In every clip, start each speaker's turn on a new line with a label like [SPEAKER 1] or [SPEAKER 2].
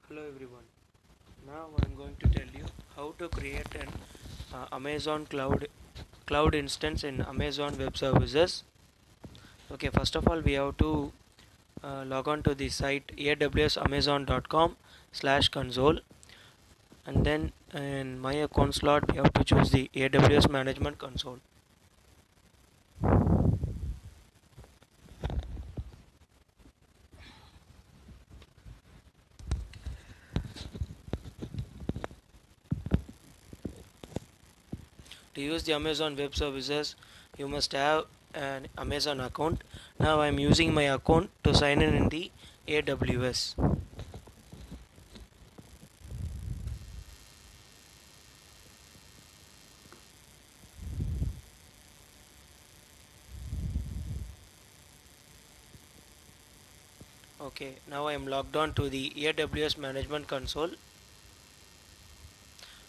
[SPEAKER 1] Hello everyone. Now I'm going to tell you how to create an Amazon cloud instance in Amazon Web Services. Okay, first of all we have to log on to the site awsamazon.com/console, and then in my account slot we have to choose the AWS management console. To use the Amazon Web Services, you must have an Amazon account. Now I'm using my account to sign in the AWS. Okay, now I am logged on to the AWS management console.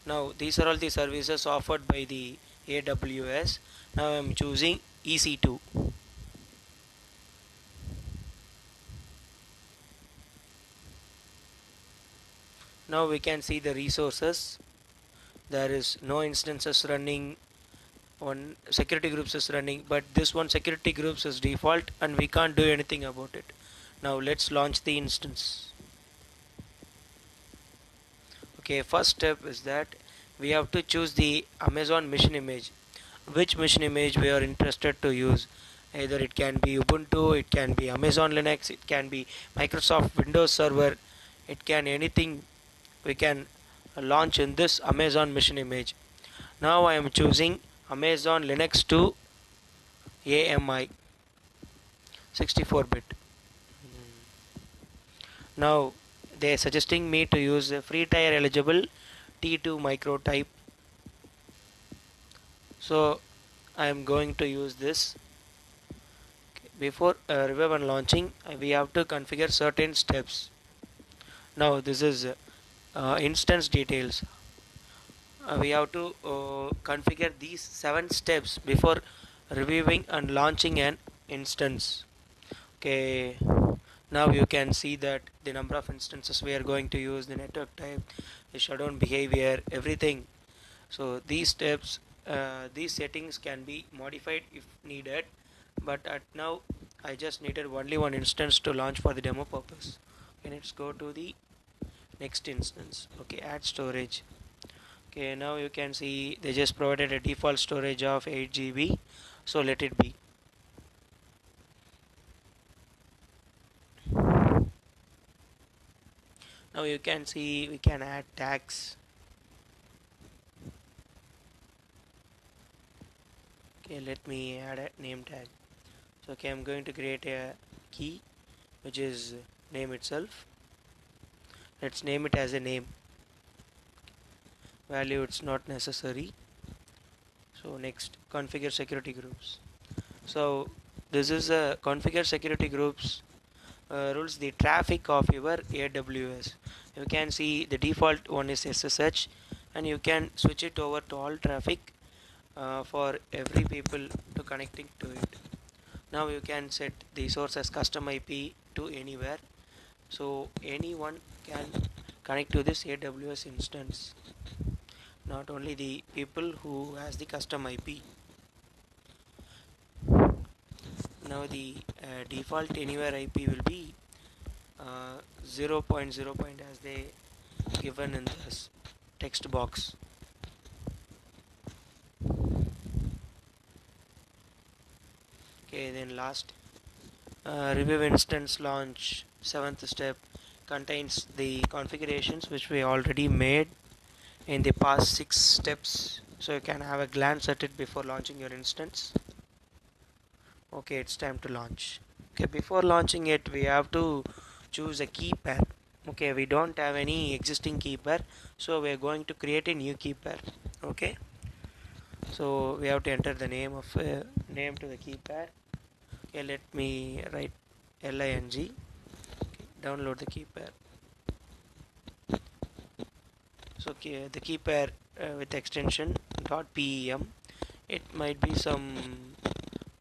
[SPEAKER 1] Now these are all the services offered by the AWS. Now I am choosing EC2. Now we can see the resources. There is no instances running, one security groups is running, but this one security groups is default and we can't do anything about it. Now let's launch the instance. Okay, first step is that we have to choose the Amazon mission image. Which mission image we are interested to use. Either it can be Ubuntu, it can be Amazon Linux, it can be Microsoft Windows Server, it can anything we can launch in this Amazon mission image. Now I am choosing Amazon Linux 2 AMI 64-bit. Now they are suggesting me to use a free tier eligible T2 micro type, so I am going to use this. Before review and launching, we have to configure certain steps. Now this is instance details. We have to configure these 7 steps before reviewing and launching an instance. Okay, now you can see that the number of instances we are going to use, the network type, the shutdown behavior, everything. So these steps, these settings can be modified if needed, but at now I just needed only one instance to launch for the demo purpose. Okay, let's go to the next instance. Okay, add storage. Okay, now you can see they just provided a default storage of 8 GB, so let it be. Now you can see we can add tags. Okay, let me add a name tag. So okay, I'm going to create a key which is name itself. Let's name it as a name. Value it's not necessary. So next, configure security groups. So this is a configure security groups rules the traffic of your AWS. You can see the default one is SSH, and you can switch it over to all traffic for every people to connecting to it. Now you can set the source as custom IP to anywhere, so anyone can connect to this AWS instance, not only the people who has the custom IP. Now the default anywhere IP will be 0.0 point as they given in this text box. Okay, then last, review instance launch, 7th step contains the configurations which we already made in the past 6 steps, so you can have a glance at it before launching your instance. Okay, it's time to launch. Okay, before launching it we have to choose a key pair. Okay, we don't have any existing key pair, so we are going to create a new key pair. Okay, so we have to enter the name of name to the key pair. Okay, let me write ling. Okay, download the key pair. So okay, the key pair with extension .pem, it might be some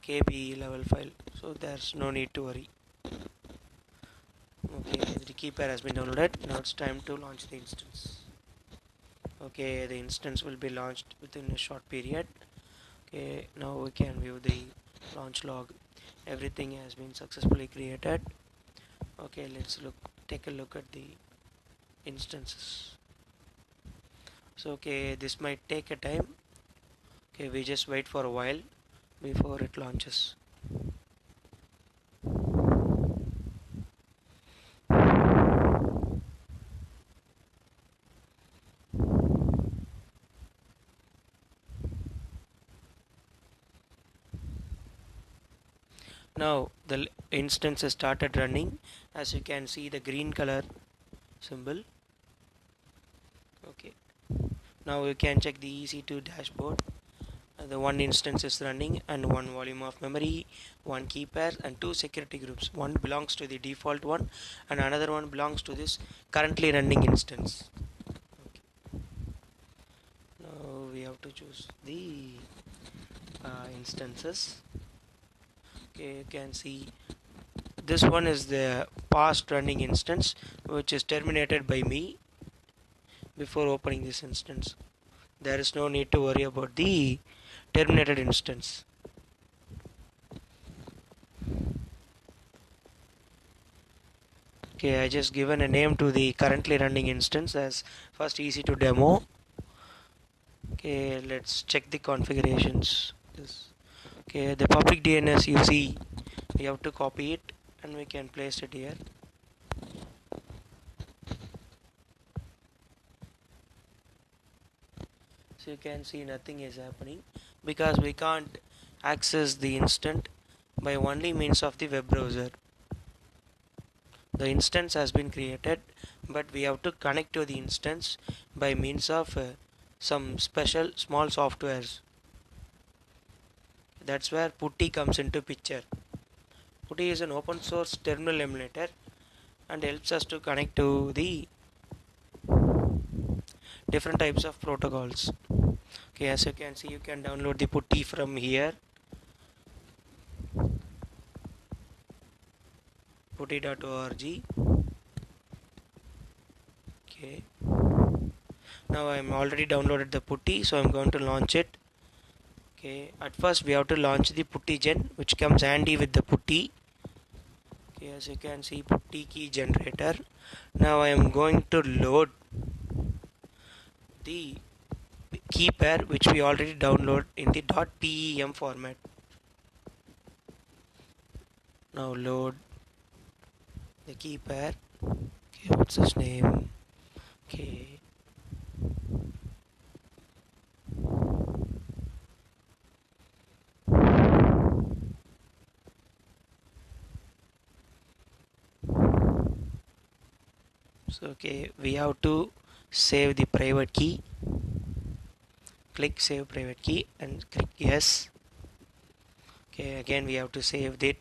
[SPEAKER 1] KB level file, so there's no need to worry. Okay, the key pair has been downloaded. Now it's time to launch the instance. Okay, the instance will be launched within a short period. Okay, now we can view the launch log. Everything has been successfully created. Okay, let's take a look at the instances. So okay, this might take a time. Okay, we just wait for a while before it launches. Now the instance has started running. As you can see, the green color symbol. Okay, now you can check the EC2 dashboard. The one instance is running and one volume of memory, one key pair and two security groups. One belongs to the default one and another one belongs to this currently running instance. Okay. Now we have to choose the instances. Okay, you can see this one is the past running instance which is terminated by me before opening this instance. There is no need to worry about the terminated instance. Okay, I just given a name to the currently running instance as first EC2 demo. Okay, let's check the configurations. Okay, the public DNS you see, we have to copy it and we can place it here. So you can see nothing is happening because we can't access the instant by only means of the web browser. The instance has been created, but we have to connect to the instance by means of some special small softwares. That's where Putty comes into picture. Putty is an open source terminal emulator and helps us to connect to the different types of protocols. Okay, as you can see, you can download the Putty from here. Putty.org. Okay. Now I'm already downloaded the Putty, so I'm going to launch it. Okay, at first we have to launch the Putty gen, which comes handy with the Putty. Okay, as you can see, Putty key generator. Now I am going to load the key pair which we already download in the .pem format. Now load the key pair. Okay, what's his name? Okay. So okay, we have to save the private key. Click save private key and click yes. Okay, again we have to save it.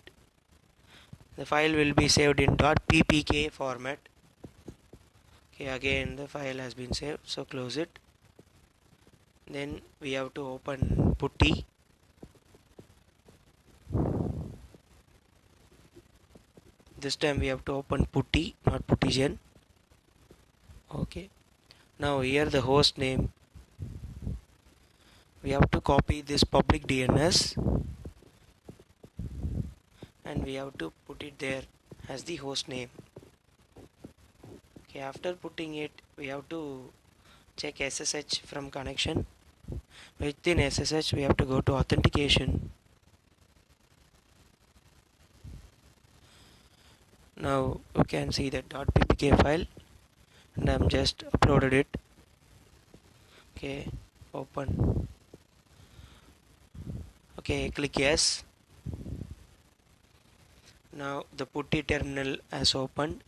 [SPEAKER 1] The file will be saved in .ppk format. Okay, again the file has been saved, so close it. Then we have to open Putty. This time we have to open Putty, not Puttygen. Okay, now here the host name, we have to copy this public DNS and we have to put it there as the host name. Okay, after putting it, we have to check SSH from connection. Within SSH we have to go to authentication. Now you can see that .ppk file and I'm just uploaded it. Okay, open. Okay, click yes. Now the Putty terminal has opened.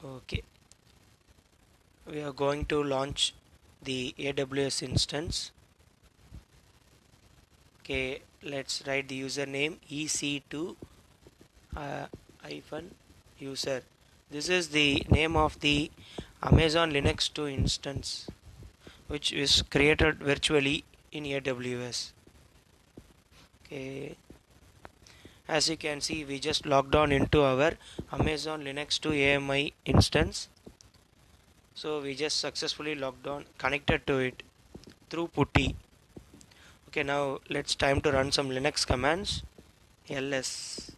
[SPEAKER 1] Okay, we are going to launch the AWS instance. Okay, let's write the username EC2 hyphen user. This is the name of the Amazon Linux 2 instance which is created virtually in AWS. Okay, as you can see, we just logged on into our Amazon Linux to AMI instance. So we just successfully logged on, connected to it through putty. Okay, now let's time to run some Linux commands. ls.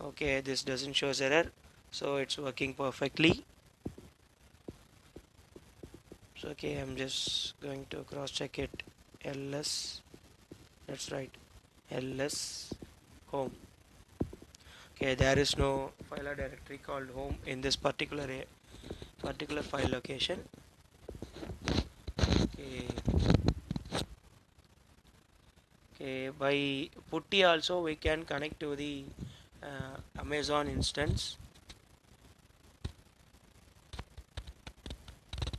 [SPEAKER 1] Okay, this doesn't show error, so it's working perfectly. So okay, I'm just going to cross check it. ls, that's right, ls home. Okay, there is no file or directory called home in this particular file location. Okay, okay, by putty also we can connect to the Amazon instance.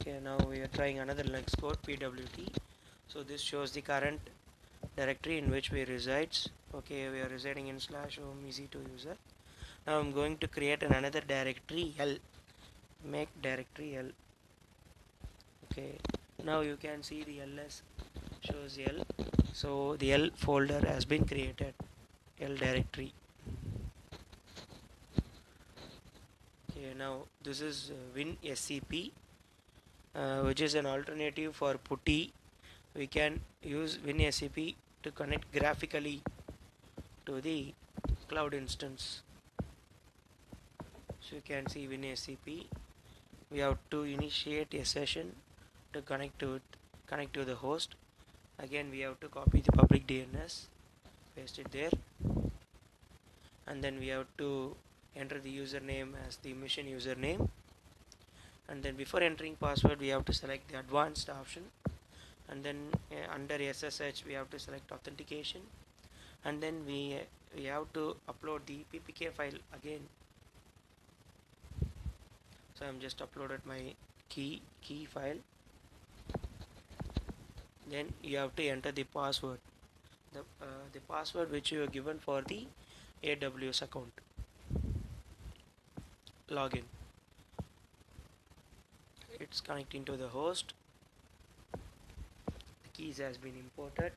[SPEAKER 1] Okay, now we are trying another Linux code pwt. So this shows the current directory in which we resides. Okay, we are residing in slash home easy to user. Now I'm going to create another directory L. Make directory L. Okay, now you can see the ls shows L. So the L folder has been created. L directory. Okay, now this is WinSCP, which is an alternative for putty. We can use WinSCP to connect graphically to the cloud instance. So you can see WinSCP. We have to initiate a session to connect to the host. Again, we have to copy the public DNS, paste it there, and then we have to enter the username as the mission username. And then before entering password, we have to select the advanced option, and then under SSH we have to select authentication, and then we have to upload the ppk file again. So I'm just uploaded my key file. Then you have to enter the password, the password which you have given for the AWS account login. It's connecting to the host. The keys has been imported.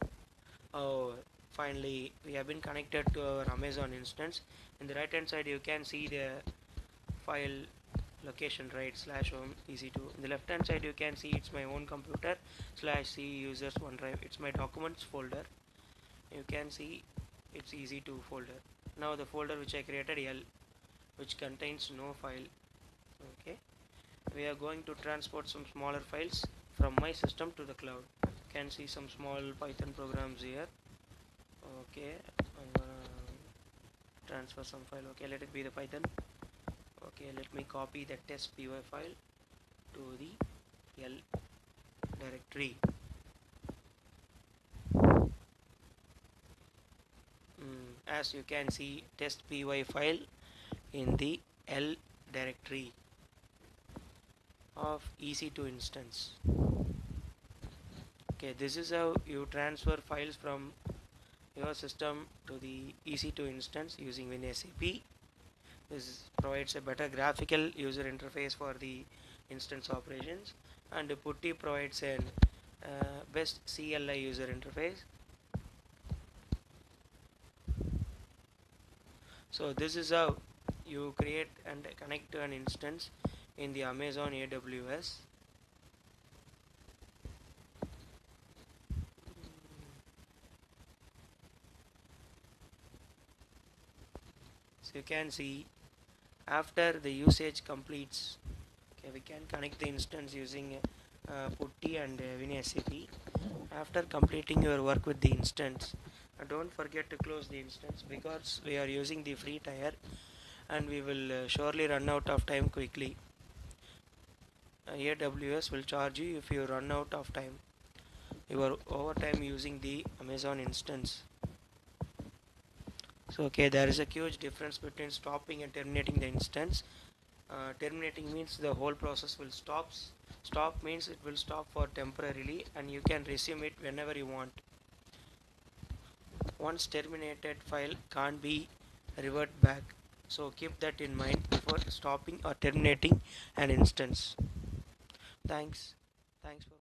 [SPEAKER 1] Oh, finally we have been connected to our Amazon instance. In the right hand side you can see the file location, right, slash home ec2. In the left hand side you can see it's my own computer slash c users OneDrive. It's my documents folder. You can see it's ec2 folder. Now the folder which I created L, which contains no file. Okay, we are going to transport some smaller files from my system to the cloud. You can see some small Python programs here. Okay, I'm gonna transfer some file. Okay, let it be the Python. Okay, let me copy the test py file to the L directory. As you can see, test py file in the L directory of ec2 instance. Okay, this is how you transfer files from your system to the ec2 instance using WinSCP. This provides a better graphical user interface for the instance operations, and putty provides an best CLI user interface. So this is how you create and connect to an instance in the Amazon AWS. So you can see after the usage completes, okay, we can connect the instance using putty and WinSCP. After completing your work with the instance, don't forget to close the instance because we are using the free tier and we will surely run out of time quickly. AWS will charge you if you run out of time. You are over time using the Amazon instance. So okay, there is a huge difference between stopping and terminating the instance. Terminating means the whole process will stop. Stop means it will stop for temporarily and you can resume it whenever you want. Once terminated file can't be revert back. So keep that in mind before stopping or terminating an instance. Thanks. Thanks for